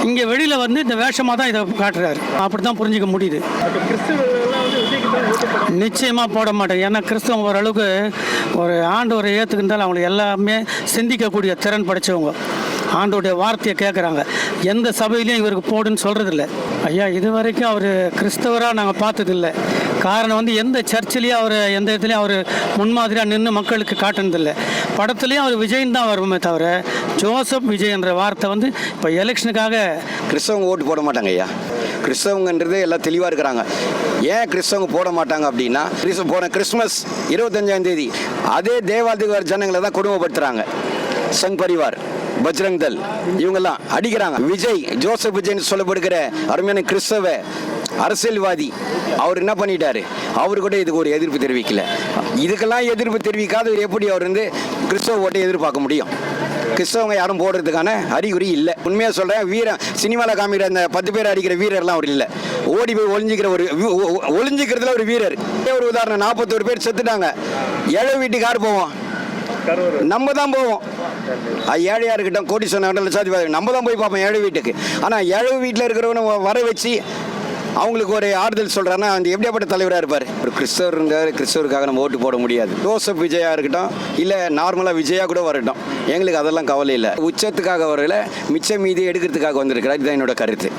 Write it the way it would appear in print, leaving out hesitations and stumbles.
இங்கே வெளியில் வந்து இந்த வேஷமாக தான் இதை காட்டுறாரு. அப்படி தான் புரிஞ்சிக்க முடியுது. நிச்சயமாக போட மாட்டேன். ஏன்னா கிறிஸ்தவம் ஓரளவுக்கு ஒரு ஆண்டவரை ஏற்றுக்கிட்டால் அவங்களுக்கு எல்லாமே சிந்திக்கக்கூடிய திறன் படைச்சவங்க. ஆண்டோடைய வார்த்தையை கேட்குறாங்க. எந்த சபையிலையும் இவருக்கு போடுன்னு சொல்கிறதில்ல. ஐயா, இது வரைக்கும் அவர் கிறிஸ்தவராக நாங்கள் பார்த்ததில்லை. காரணம் வந்து எந்த சர்ச்சிலையும் அவர் எந்த இடத்துலையும் அவர் முன்மாதிரியாக நின்று மக்களுக்கு காட்டினதில்லை. படத்துலேயும் அவர் விஜயன் தான் வருமே தவிர ஜோசப் விஜய்ன்ற வார்த்தை வந்து இப்போ எலெக்ஷனுக்காக கிறிஸ்தவங்க ஓட்டு போட மாட்டாங்க ஐயா. கிறிஸ்தவங்கன்றது எல்லாம் தெளிவாக இருக்கிறாங்க. ஏன் கிறிஸ்தவங்க போட மாட்டாங்க அப்படின்னா, போன கிறிஸ்மஸ் 25ஆம் தேதி அதே தேவாதிகார ஜனங்களை தான் கொடுமைப்படுத்துகிறாங்க. சங் பரிவார், பஜ்ரங் தள் இவங்கெல்லாம் அடிக்கிறாங்க. விஜய், ஜோசப் விஜய்னு சொல்லப்படுகிற அருமையான கிறிஸ்தவ அரசியல்வாதி அவர் என்ன பண்ணிட்டாரு? அவரு கூட இதுக்கு ஒரு எதிர்ப்பு தெரிவிக்கல. இதுக்கெல்லாம் எதிர்ப்பு தெரிவிக்காத எப்படி அவர் வந்து கிறிஸ்தவ ஓட்டை எதிர்பார்க்க முடியும்? கிறிஸ்தவங்க யாரும் போடுறதுக்கான அறிகுறி இல்லை. உண்மையாக சொல்கிறேன், வீரன் சினிமாவில் காமிக்கிற அந்த 10 பேர் அடிக்கிற வீரர்லாம் அவர் இல்லை. ஓடி போய் ஒளிஞ்சிக்கிறதுல ஒரு வீரர். ஒரு உதாரணம், 41 பேர் செத்துட்டாங்க. ஏழை வீட்டுக்கு யார் போவோம்? நம்ம தான் போவோம். ஏழையாக இருக்கட்டும், கோடீஸ்வரன், லட்சாதிபதி, நம்ம தான் போய் பார்ப்போம் ஏழை வீட்டுக்கு. ஆனால் ஏழை வீட்டில் இருக்கிறவனை வர வச்சு அவங்களுக்கு ஒரு ஆறுதல் சொல்கிறான்னா அந்த எப்படியாப்பட்ட தலைவராக இருப்பார்? ஒரு கிறிஸ்தவர் இருந்தார், கிறிஸ்தவருக்காக நம்ம ஓட்டு போட முடியாது. ஜோசப் விஜயா இருக்கட்டும், இல்லை நார்மலாக விஜயா கூட வரட்டும், எங்களுக்கு அதெல்லாம் கவலை இல்லை. உச்சத்துக்காக வரல, மிச்ச மீதி எடுக்கிறதுக்காக வந்திருக்கிறார். இதுதான் என்னோட கருத்து.